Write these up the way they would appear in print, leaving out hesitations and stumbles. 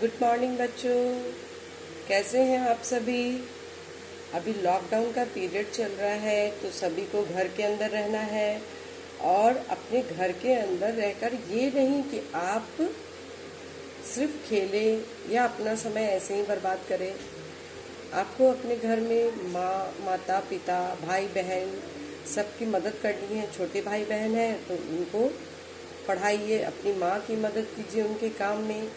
Good morning बच्चों, कैसे हैं आप सभी। अभी लॉकडाउन का पीरियड चल रहा है तो सभी को घर के अंदर रहना है और अपने घर के अंदर रहकर ये नहीं कि आप सिर्फ खेलें या अपना समय ऐसे ही बर्बाद करें। आपको अपने घर में माता पिता भाई बहन सबकी मदद करनी है। छोटे भाई बहन हैं तो उनको पढ़ाइए, अपनी माँ की मदद कीजिए उनके काम में।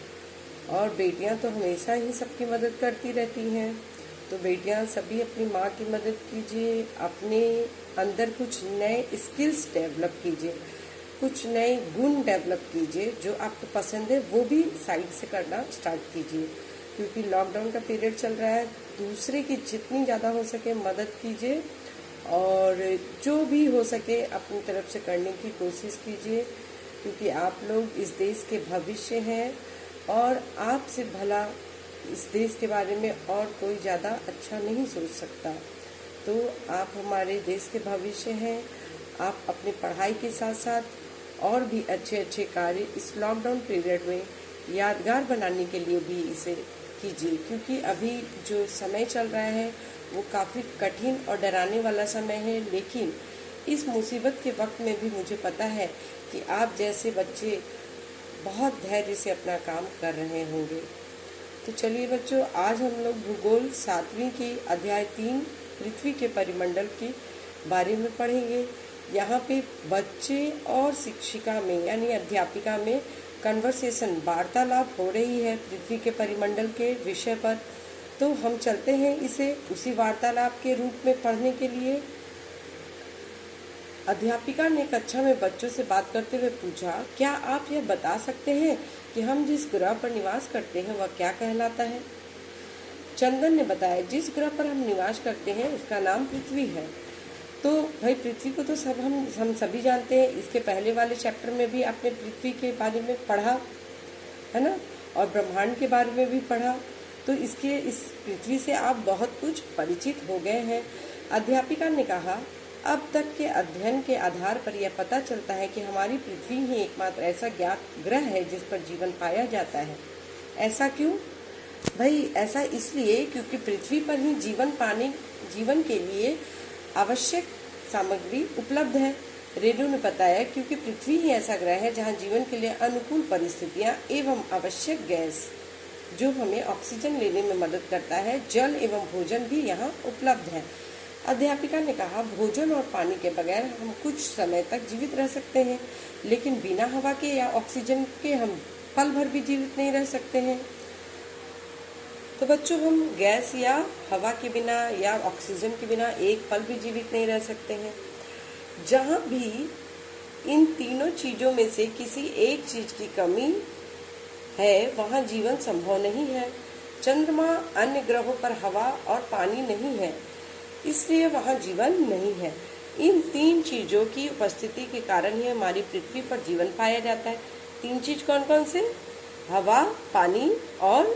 और बेटियां तो हमेशा ही सबकी मदद करती रहती हैं, तो बेटियां सभी अपनी माँ की मदद कीजिए। अपने अंदर कुछ नए स्किल्स डेवलप कीजिए, कुछ नए गुण डेवलप कीजिए। जो आपको पसंद है वो भी साइड से करना स्टार्ट कीजिए, क्योंकि लॉकडाउन का पीरियड चल रहा है। दूसरे की जितनी ज़्यादा हो सके मदद कीजिए और जो भी हो सके अपनी तरफ से करने की कोशिश कीजिए, क्योंकि आप लोग इस देश के भविष्य हैं और आपसे भला इस देश के बारे में और कोई ज़्यादा अच्छा नहीं सोच सकता। तो आप हमारे देश के भविष्य हैं। आप अपनी पढ़ाई के साथ साथ और भी अच्छे अच्छे कार्य इस लॉकडाउन पीरियड में यादगार बनाने के लिए भी इसे कीजिए, क्योंकि अभी जो समय चल रहा है वो काफ़ी कठिन और डराने वाला समय है। लेकिन इस मुसीबत के वक्त में भी मुझे पता है कि आप जैसे बच्चे बहुत धैर्य से अपना काम कर रहे होंगे। तो चलिए बच्चों, आज हम लोग भूगोल 7वीं की अध्याय 3 पृथ्वी के परिमंडल के बारे में पढ़ेंगे। यहाँ पे बच्चे और शिक्षिका में यानी अध्यापिका में कन्वर्सेशन वार्तालाप हो रही है पृथ्वी के परिमंडल के विषय पर। तो हम चलते हैं इसे उसी वार्तालाप के रूप में पढ़ने के लिए। अध्यापिका ने कक्षा में बच्चों से बात करते हुए पूछा, क्या आप यह बता सकते हैं कि हम जिस ग्रह पर निवास करते हैं वह क्या कहलाता है। चंदन ने बताया, जिस ग्रह पर हम निवास करते हैं उसका नाम पृथ्वी है। तो भाई पृथ्वी को तो हम सभी जानते हैं। इसके पहले वाले चैप्टर में भी आपने पृथ्वी के बारे में पढ़ा है ना, और ब्रह्मांड के बारे में भी पढ़ा। तो इस पृथ्वी से आप बहुत कुछ परिचित हो गए हैं। अध्यापिका ने कहा, अब तक के अध्ययन के आधार पर यह पता चलता है कि हमारी पृथ्वी ही एकमात्र ऐसा ज्ञात ग्रह है जिस पर जीवन पाया जाता है। ऐसा क्यों? भाई ऐसा इसलिए क्योंकि पृथ्वी पर ही जीवन के लिए आवश्यक सामग्री उपलब्ध है। रेणु ने बताया, क्योंकि पृथ्वी ही ऐसा ग्रह है जहां जीवन के लिए अनुकूल परिस्थितियां एवं आवश्यक गैस जो हमें ऑक्सीजन लेने में मदद करता है, जल एवं भोजन भी यहाँ उपलब्ध है। अध्यापिका ने कहा, भोजन और पानी के बगैर हम कुछ समय तक जीवित रह सकते हैं, लेकिन बिना हवा के या ऑक्सीजन के हम पल भर भी जीवित नहीं रह सकते हैं। तो बच्चों, हम गैस या हवा के बिना या ऑक्सीजन के बिना एक पल भी जीवित नहीं रह सकते हैं। जहाँ भी इन तीनों चीजों में से किसी एक चीज की कमी है वहाँ जीवन संभव नहीं है। चंद्रमा अन्य ग्रहों पर हवा और पानी नहीं है, इसलिए वहाँ जीवन नहीं है। इन 3 चीजों की उपस्थिति के कारण ही हमारी पृथ्वी पर जीवन पाया जाता है। 3 चीज कौन कौन से? हवा, पानी और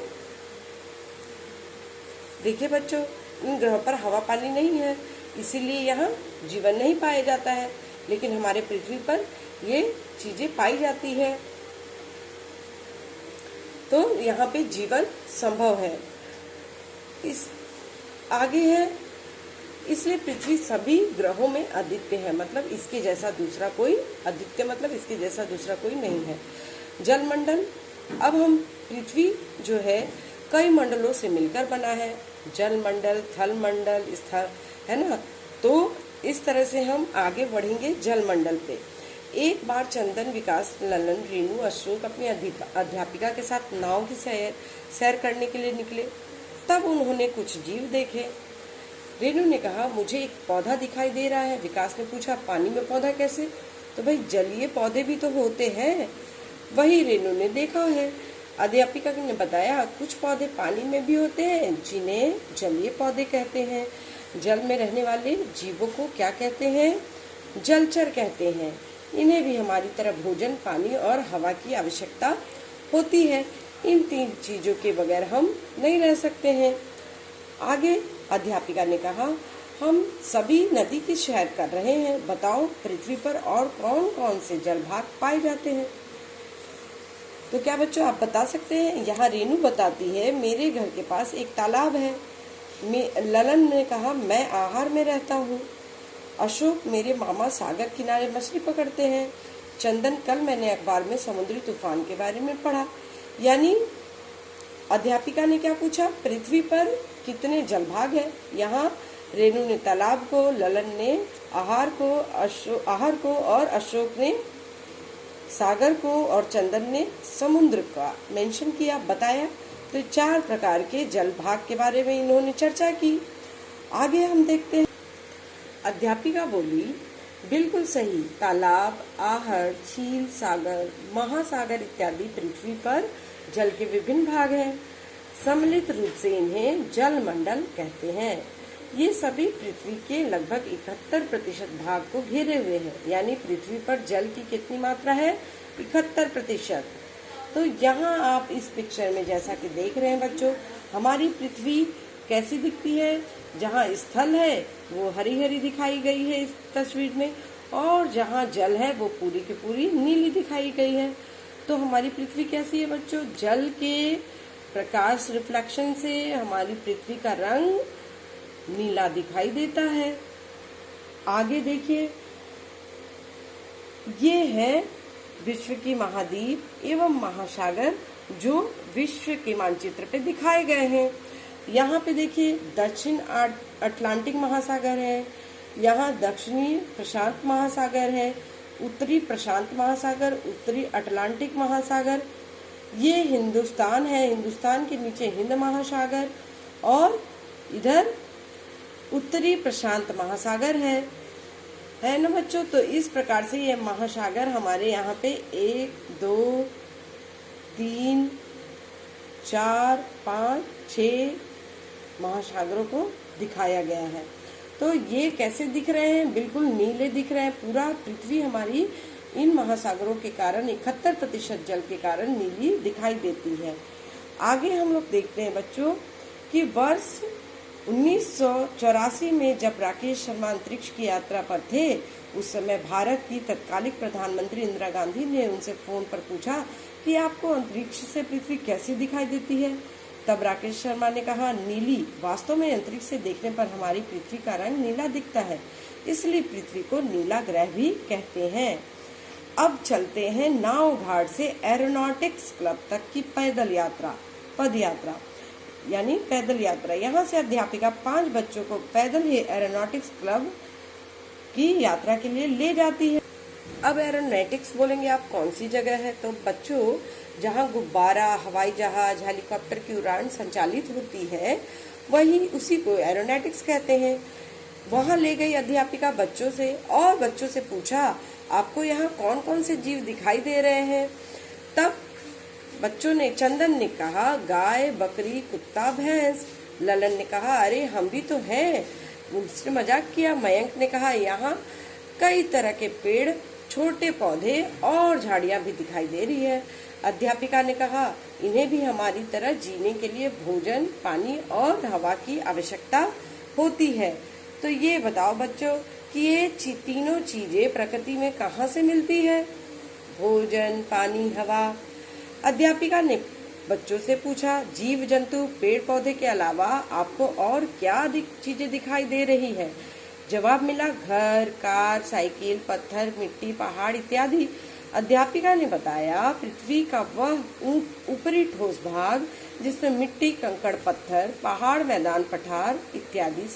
देखिए बच्चों, इन ग्रहों पर हवा पानी नहीं है, इसीलिए यहाँ जीवन नहीं पाया जाता है, लेकिन हमारे पृथ्वी पर ये चीजें पाई जाती है, तो यहाँ पे जीवन संभव है। इस आगे है, इसलिए पृथ्वी सभी ग्रहों में अद्वितीय है, मतलब इसके जैसा दूसरा कोई अद्वितीय मतलब इसके जैसा दूसरा कोई नहीं है। जलमंडल, अब हम पृथ्वी जो है कई मंडलों से मिलकर बना है। जलमंडल, थलमंडल, स्थल है ना। तो इस तरह से हम आगे बढ़ेंगे जलमंडल पे। एक बार चंदन, विकास, ललन, रेणु, अशोक अपनी अध्यापिका के साथ नाव की सैर करने के लिए निकले। तब उन्होंने कुछ जीव देखे। रेणु ने कहा, मुझे एक पौधा दिखाई दे रहा है। विकास ने पूछा, पानी में पौधा कैसे? तो भाई जलीय पौधे भी तो होते हैं, वही रेणु ने देखा है। अध्यापिका ने बताया, कुछ पौधे पानी में भी होते हैं जिन्हें जलीय पौधे कहते हैं। जल में रहने वाले जीवों को क्या कहते हैं? जलचर कहते हैं। इन्हें भी हमारी तरह भोजन, पानी और हवा की आवश्यकता होती है। इन 3 चीजों के बगैर हम नहीं रह सकते हैं। आगे अध्यापिका ने कहा, हम सभी नदी की सैर कर रहे हैं। बताओ पृथ्वी पर और कौन कौन से जलभाग पाए जाते हैं? तो क्या बच्चों आप बता सकते हैं? यहाँ रेनू बताती है मेरे घर के पास एक तालाब है। ललन ने कहा मैं आहार में रहता हूँ। अशोक मेरे मामा सागर किनारे मछली पकड़ते हैं। चंदन कल मैंने अखबार में समुद्री तूफान के बारे में पढ़ा। यानी अध्यापिका ने क्या पूछा? पृथ्वी पर कितने जलभाग हैं? यहाँ रेनू ने तालाब को, ललन ने आहार को और अशोक ने सागर को और चंदन ने समुद्र का मेंशन किया, बताया। तो 4 प्रकार के जलभाग के बारे में इन्होंने चर्चा की। आगे हम देखते हैं। अध्यापिका बोली बिल्कुल सही, तालाब, आहर, झील, सागर, महासागर इत्यादि पृथ्वी पर जल के विभिन्न भाग हैं। सम्मिलित रूप से इन्हें जल मंडल कहते हैं। ये सभी पृथ्वी के लगभग 71% भाग को घेरे हुए हैं। यानी पृथ्वी पर जल की कितनी मात्रा है? 71%। तो यहाँ आप इस पिक्चर में जैसा कि देख रहे हैं बच्चों, हमारी पृथ्वी कैसी दिखती है? जहाँ स्थल है वो हरी हरी दिखाई गई है इस तस्वीर में, और जहाँ जल है वो पूरी की पूरी नीली दिखाई गई है। तो हमारी पृथ्वी कैसी है बच्चों? जल के प्रकाश रिफ्लेक्शन से हमारी पृथ्वी का रंग नीला दिखाई देता है। आगे देखिए, ये है विश्व की महाद्वीप एवं महासागर जो विश्व के मानचित्र पे दिखाए गए हैं। यहाँ पे देखिए दक्षिण अटलांटिक महासागर है, यहाँ दक्षिणी प्रशांत महासागर है, उत्तरी प्रशांत महासागर, उत्तरी अटलांटिक महासागर। ये हिंदुस्तान है, हिंदुस्तान के नीचे हिंद महासागर, और इधर उत्तरी प्रशांत महासागर है ना बच्चों। तो इस प्रकार से ये महासागर हमारे यहाँ पे 1 2 3 4 5 6 महासागरों को दिखाया गया है। तो ये कैसे दिख रहे हैं? बिल्कुल नीले दिख रहे हैं। पूरा पृथ्वी हमारी इन महासागरों के कारण 71% जल के कारण नीली दिखाई देती है। आगे हम लोग देखते हैं बच्चों कि वर्ष 1984 में जब राकेश शर्मा अंतरिक्ष की यात्रा पर थे, उस समय भारत की तत्कालिक प्रधानमंत्री इंदिरा गांधी ने उनसे फोन पर पूछा कि आपको अंतरिक्ष से पृथ्वी कैसी दिखाई देती है? तब राकेश शर्मा ने कहा, नीली। वास्तव में अंतरिक्ष से देखने पर हमारी पृथ्वी का रंग नीला दिखता है, इसलिए पृथ्वी को नीला ग्रह भी कहते हैं। अब चलते हैं नाव घाट से एरोनॉटिक्स क्लब तक की पैदल यात्रा, पद यात्रा यानी पैदल यात्रा। यहाँ से अध्यापिका 5 बच्चों को पैदल ही एरोनॉटिक्स क्लब की यात्रा के लिए ले जाती है। अब एरोनॉटिक्स बोलेंगे आप कौन सी जगह है? तो बच्चों, जहाँ गुब्बारा, हवाई जहाज, हेलीकॉप्टर की उड़ान संचालित होती है, वही उसी को एरोनॉटिक्स कहते हैं। वहाँ ले गई अध्यापिका बच्चों से और बच्चों से पूछा, आपको यहाँ कौन कौन से जीव दिखाई दे रहे हैं? तब चंदन ने कहा, गाय, बकरी, कुत्ता, भैंस। ललन ने कहा, अरे हम भी तो हैं। उसने मजाक किया। मयंक ने कहा, यहाँ कई तरह के पेड़, छोटे पौधे और झाड़ियाँ भी दिखाई दे रही है। अध्यापिका ने कहा, इन्हें भी हमारी तरह जीने के लिए भोजन, पानी और हवा की आवश्यकता होती है। तो ये बताओ बच्चों कि ये तीनों चीजें प्रकृति में कहाँ से मिलती है? भोजन, पानी, हवा। अध्यापिका ने बच्चों से पूछा, जीव जंतु, पेड़ पौधे के अलावा आपको और क्या चीजें दिखाई दे रही है? जवाब मिला, घर, कार, साइकिल, पत्थर, मिट्टी, पहाड़ इत्यादि। अध्यापिका ने बताया, पृथ्वी का वह ऊपरी ठोस भाग जिसमें मिट्टी, कंकड़, पत्थर, पहाड़, मैदान, पठार इत्यादि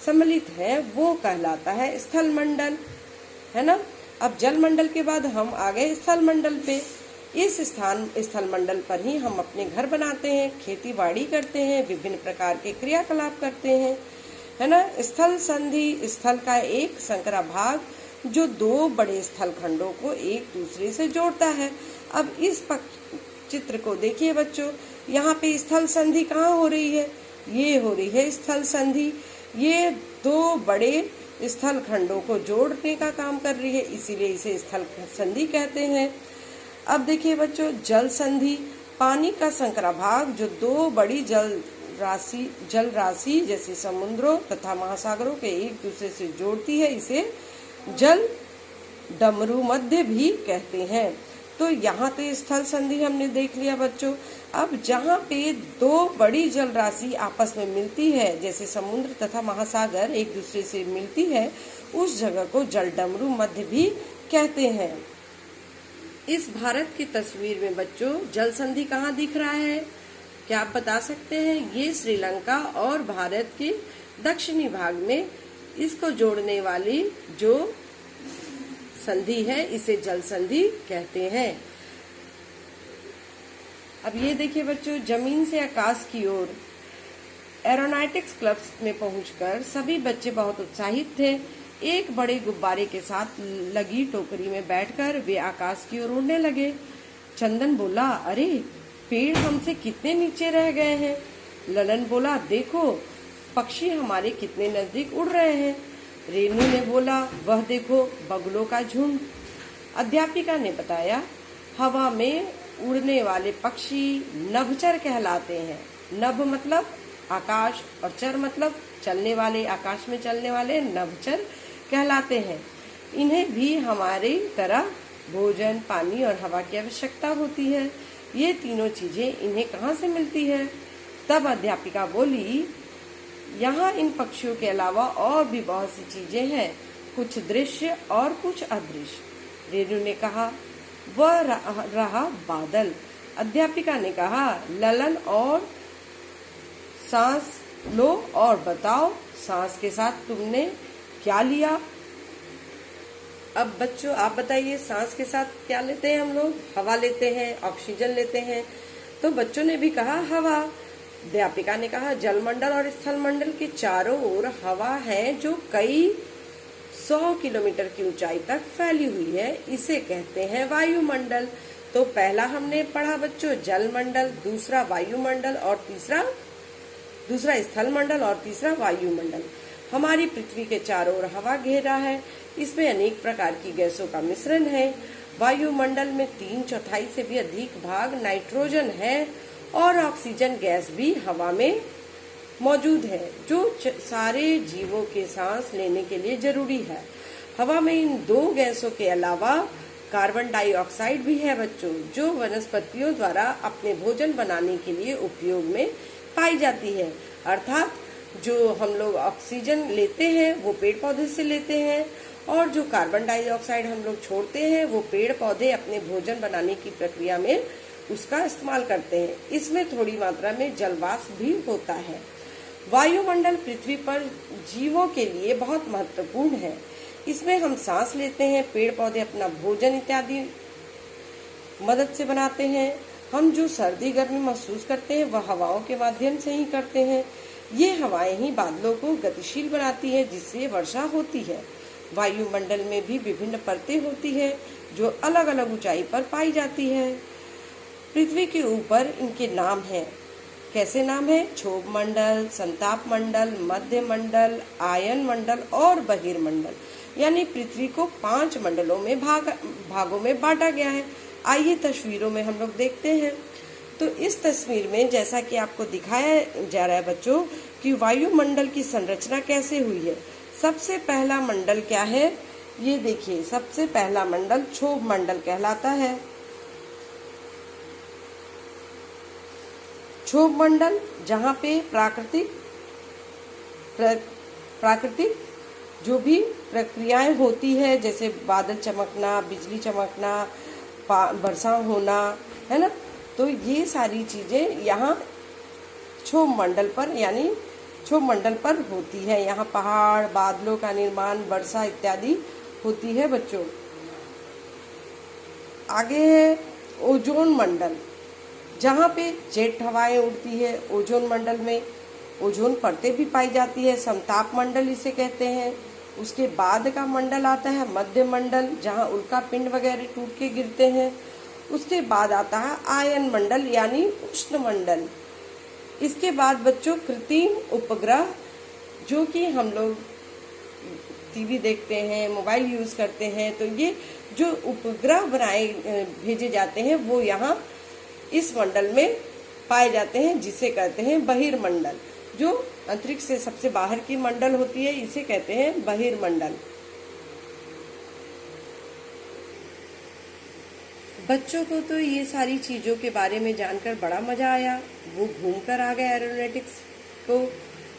सम्मिलित है, वो कहलाता है स्थल मंडल, है ना। अब जल मंडल के बाद हम आ गए स्थल मंडल पे। इस स्थल मंडल पर ही हम अपने घर बनाते हैं, खेती बाड़ी करते हैं, विभिन्न प्रकार के क्रियाकलाप करते हैं, है ना। स्थल संधि स्थल का एक संकरा भाग जो 2 बड़े स्थल खंडों को एक दूसरे से जोड़ता है। अब इस चित्र को देखिए बच्चों, यहाँ पे स्थल संधि कहाँ हो रही है? ये हो रही है स्थल संधि। ये 2 बड़े स्थल खंडों को जोड़ने का काम कर रही है, इसीलिए इसे स्थल संधि कहते हैं। अब देखिए बच्चों, जल संधि पानी का संकरा भाग जो 2 बड़ी जल राशि जैसे समुद्रों तथा महासागरों के एक दूसरे से जोड़ती है, इसे जल डमरू मध्य भी कहते हैं। तो यहाँ पे स्थल संधि हमने देख लिया बच्चों। अब जहाँ पे दो बड़ी जल राशि आपस में मिलती है, जैसे समुद्र तथा महासागर एक दूसरे से मिलती है, उस जगह को जलडमरू मध्य भी कहते हैं। इस भारत की तस्वीर में बच्चों जल संधि कहाँ दिख रहा है, क्या आप बता सकते हैं? ये श्रीलंका और भारत के दक्षिणी भाग में इसको जोड़ने वाली जो संधि है इसे जल संधि कहते हैं। अब ये देखिए बच्चों, जमीन से आकाश की ओर एरोनॉटिक्स क्लब में पहुंचकर सभी बच्चे बहुत उत्साहित थे। एक बड़े गुब्बारे के साथ लगी टोकरी में बैठकर वे आकाश की ओर उड़ने लगे। चंदन बोला, अरे पेड़ हमसे कितने नीचे रह गए हैं। ललन बोला, देखो पक्षी हमारे कितने नजदीक उड़ रहे हैं। रेनू ने बोला, वह देखो बगुलों का झुंड। अध्यापिका ने बताया, हवा में उड़ने वाले पक्षी नभचर कहलाते हैं। नभ मतलब आकाश और चर मतलब चलने वाले, आकाश में चलने वाले नभचर कहलाते हैं। इन्हें भी हमारी तरह भोजन, पानी और हवा की आवश्यकता होती है। ये तीनों चीजें इन्हें कहाँ से मिलती है? तब अध्यापिका बोली, यहाँ इन पक्षियों के अलावा और भी बहुत सी चीजें हैं, कुछ दृश्य और कुछ अदृश्य। रेनू ने कहा, वह रहा बादल। अध्यापिका ने कहा, ललन और सांस लो और बताओ सांस के साथ तुमने क्या लिया? अब बच्चों आप बताइए, सांस के साथ क्या लेते हैं हम लोग? हवा लेते हैं, ऑक्सीजन लेते हैं। तो बच्चों ने भी कहा हवा। अध्यापिका ने कहा, जलमंडल और स्थल मंडल के चारों ओर हवा है जो कई 100 किलोमीटर की ऊंचाई तक फैली हुई है, इसे कहते हैं वायुमंडल। तो पहला हमने पढ़ा बच्चों जलमंडल, दूसरा वायुमंडल और दूसरा स्थल मंडल और तीसरा वायुमंडल। हमारी पृथ्वी के चारों ओर हवा घेरा है, इसमें अनेक प्रकार की गैसों का मिश्रण है। वायुमंडल में 3/4 से भी अधिक भाग नाइट्रोजन है और ऑक्सीजन गैस भी हवा में मौजूद है, जो सारे जीवों के सांस लेने के लिए जरूरी है। हवा में इन दो गैसों के अलावा कार्बन डाइऑक्साइड भी है बच्चों, जो वनस्पतियों द्वारा अपने भोजन बनाने के लिए उपयोग में पाई जाती है। अर्थात जो हम लोग ऑक्सीजन लेते हैं वो पेड़ पौधे से लेते हैं, और जो कार्बन डाइऑक्साइड हम लोग छोड़ते हैं वो पेड़ पौधे अपने भोजन बनाने की प्रक्रिया में उसका इस्तेमाल करते हैं। इसमें थोड़ी मात्रा में जलवाष्प भी होता है। वायुमंडल पृथ्वी पर जीवों के लिए बहुत महत्वपूर्ण है। इसमें हम सांस लेते हैं, पेड़ पौधे अपना भोजन इत्यादि मदद से बनाते हैं। हम जो सर्दी गर्मी महसूस करते हैं वह हवाओं के माध्यम से ही करते हैं। ये हवाएं ही बादलों को गतिशील बनाती है, जिससे वर्षा होती है। वायुमंडल में भी विभिन्न परतें होती है जो अलग अलग ऊंचाई पर पाई जाती है। पृथ्वी के ऊपर इनके नाम हैं। कैसे नाम है? क्षोभ मंडल, संताप मंडल, मध्य मंडल, आयन मंडल और बहिर्मंडल। यानी पृथ्वी को 5 मंडलों में भागों में बांटा गया है। आइए तस्वीरों में हम लोग देखते हैं। तो इस तस्वीर में जैसा कि आपको दिखाया जा रहा है बच्चों कि वायुमंडल की संरचना कैसे हुई है। सबसे पहला मंडल क्या है? ये देखिए, सबसे पहला मंडल क्षोभ मंडल कहलाता है। क्षोभ मंडल जहाँ पे प्राकृतिक जो भी प्रक्रियाएं होती है, जैसे बादल चमकना, बिजली चमकना, वर्षा होना, है ना, तो ये सारी चीजें यहाँ क्षोभ मंडल पर यानी क्षोभ मंडल पर होती है। यहाँ पहाड़, बादलों का निर्माण, वर्षा इत्यादि होती है बच्चों। आगे है ओजोन मंडल, जहाँ पे जेट हवाएं उड़ती है। ओजोन मंडल में ओजोन परतें भी पाई जाती है, समताप मंडल इसे कहते हैं। उसके बाद का मंडल आता है मध्य मंडल, जहाँ उल्का पिंड वगैरह टूट के गिरते हैं। उसके बाद आता है आयन मंडल यानी उष्ण मंडल। इसके बाद बच्चों कृत्रिम उपग्रह, जो कि हम लोग टीवी देखते हैं, मोबाइल यूज करते हैं, तो ये जो उपग्रह बनाए भेजे जाते हैं वो यहाँ इस मंडल में पाए जाते हैं, जिसे कहते हैं बहिर्मंडल। जो अंतरिक्ष से सबसे बाहर की मंडल होती है इसे कहते हैं बहिर्मंडल। बच्चों को तो ये सारी चीज़ों के बारे में जानकर बड़ा मजा आया। वो घूमकर आ गए एरोनॉटिक्स को।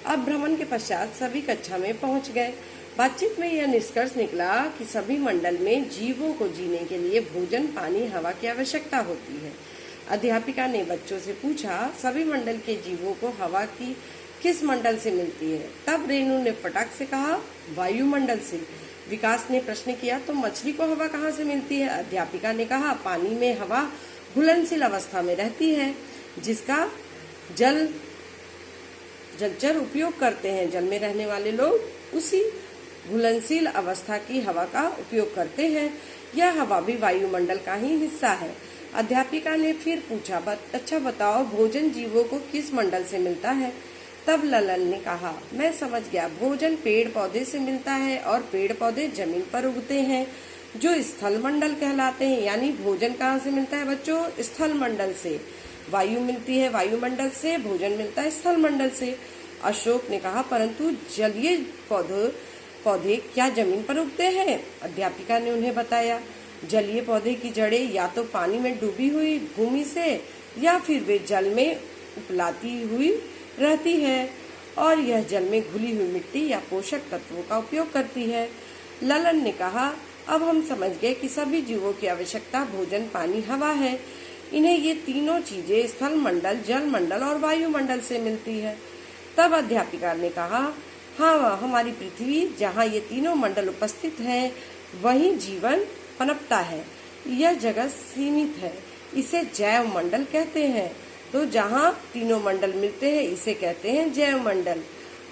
अब भ्रमण के पश्चात सभी कक्षा में पहुंच गए। बातचीत में यह निष्कर्ष निकला कि सभी मंडल में जीवों को जीने के लिए भोजन, पानी, हवा की आवश्यकता होती है। अध्यापिका ने बच्चों से पूछा, सभी मंडल के जीवों को हवा की किस मंडल से मिलती है? तब रेणु ने फटाक से कहा, वायुमंडल से। विकास ने प्रश्न किया, तो मछली को हवा कहाँ से मिलती है? अध्यापिका ने कहा, पानी में हवा घुलनशील अवस्था में रहती है, जिसका जलचर उपयोग करते हैं। जल में रहने वाले लोग उसी घुलनशील अवस्था की हवा का उपयोग करते हैं। यह हवा भी वायुमंडल का ही हिस्सा है। अध्यापिका ने फिर पूछा, अच्छा बताओ, भोजन जीवों को किस मंडल से मिलता है? तब ललन ने कहा, मैं समझ गया, भोजन पेड़ पौधे से मिलता है और पेड़ पौधे जमीन पर उगते हैं, जो स्थल मंडल कहलाते हैं। यानी भोजन कहाँ से मिलता है बच्चों? स्थल मंडल से। वायु मिलती है वायुमंडल से, भोजन मिलता है स्थल मंडल से। अशोक ने कहा, परंतु जलीय पौधे क्या जमीन पर उगते हैं? अध्यापिका ने उन्हें बताया, जलीय पौधे की जड़ें या तो पानी में डूबी हुई भूमि से या फिर वे जल में उपलाती हुई रहती है और यह जल में घुली हुई मिट्टी या पोषक तत्वों का उपयोग करती है। ललन ने कहा, अब हम समझ गए कि सभी जीवों की आवश्यकता भोजन, पानी, हवा है। इन्हें ये तीनों चीजें स्थल मंडल, जल मंडल और वायुमंडल से मिलती है। तब अध्यापिका ने कहा, हाँ, हमारी पृथ्वी जहाँ ये तीनों मंडल उपस्थित हैं, वहीं जीवन पनपता है। यह जगह सीमित है, इसे जैव मंडल कहते हैं। तो जहाँ तीनों मंडल मिलते हैं, इसे कहते हैं जैव मंडल।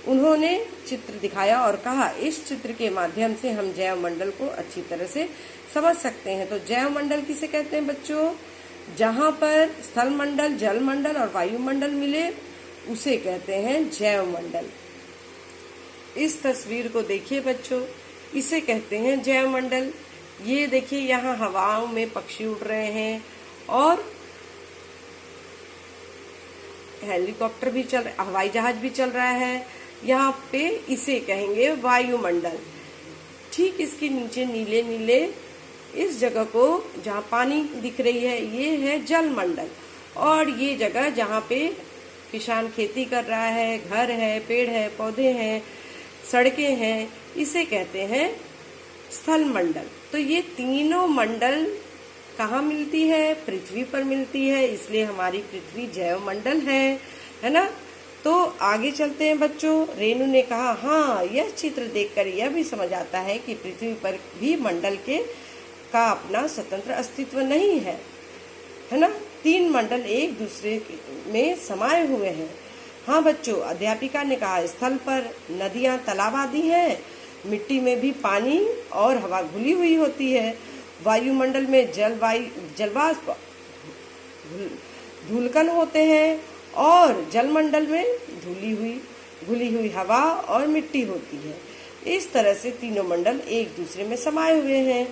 उन्होंने चित्र दिखाया और कहा, इस चित्र के माध्यम से हम जैव मंडल को अच्छी तरह से समझ सकते हैं। तो जैव मंडल किसे कहते हैं बच्चों? जहाँ पर स्थल मंडल, जल मंडल और वायुमंडल मिले, उसे कहते हैं जैव मंडल। इस तस्वीर को देखिए बच्चों, इसे कहते हैं जैव मंडल। ये देखिए, यहाँ हवाओं में पक्षी उड़ रहे हैं और हेलीकॉप्टर भी चल, हवाई जहाज भी चल रहा है। यहाँ पे इसे कहेंगे वायुमंडल। ठीक इसके नीचे नीले नीले इस जगह को जहाँ पानी दिख रही है, ये है जल मंडल। और ये जगह जहाँ पे किसान खेती कर रहा है, घर है, पेड़ है, पौधे हैं, सड़कें हैं, इसे कहते हैं स्थल मंडल। तो ये तीनों मंडल कहाँ मिलती है? पृथ्वी पर मिलती है, इसलिए हमारी पृथ्वी जैव मंडल है ना। तो आगे चलते हैं बच्चों। रेणु ने कहा, हाँ, यह चित्र देखकर यह भी समझ आता है कि पृथ्वी पर भी मंडल का अपना स्वतंत्र अस्तित्व नहीं है ना। तीन मंडल एक दूसरे में समाये हुए हैं। हाँ बच्चों, अध्यापिका ने कहा, स्थल पर नदियाँ, तालाब आदि हैं। मिट्टी में भी पानी और हवा घुली हुई होती है। वायुमंडल में जलवाष्प, धूलकण होते हैं और जलमंडल में घुली हुई हवा और मिट्टी होती है। इस तरह से तीनों मंडल एक दूसरे में समाये हुए हैं।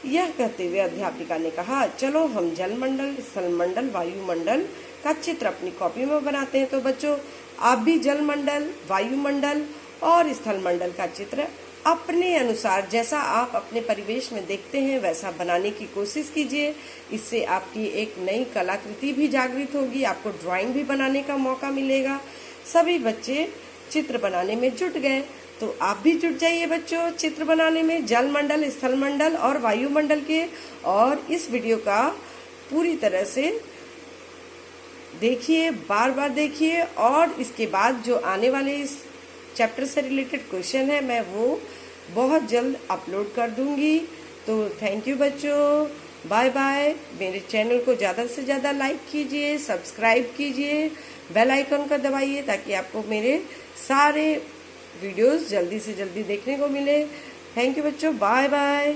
यह कहते हुए अध्यापिका ने कहा, चलो हम जलमंडल, स्थलमंडल, वायुमंडल का चित्र अपनी कॉपी में बनाते हैं। तो बच्चों, आप भी जलमंडल, वायुमंडल और स्थलमंडल का चित्र अपने अनुसार, जैसा आप अपने परिवेश में देखते हैं, वैसा बनाने की कोशिश कीजिए। इससे आपकी एक नई कलाकृति भी जागृत होगी, आपको ड्राइंग भी बनाने का मौका मिलेगा। सभी बच्चे चित्र बनाने में जुट गए, तो आप भी जुट जाइए बच्चों चित्र बनाने में, जल मंडल, स्थल मंडल और वायुमंडल के। और इस वीडियो का पूरी तरह से देखिए, बार बार देखिए, और इसके बाद जो आने वाले इस चैप्टर से रिलेटेड क्वेश्चन है, मैं वो बहुत जल्द अपलोड कर दूंगी। तो थैंक यू बच्चों, बाय बाय। मेरे चैनल को ज़्यादा से ज़्यादा लाइक कीजिए, सब्सक्राइब कीजिए, बेल आइकन को दबाइए ताकि आपको मेरे सारे वीडियोस जल्दी से जल्दी देखने को मिले। थैंक यू बच्चों, बाय बाय।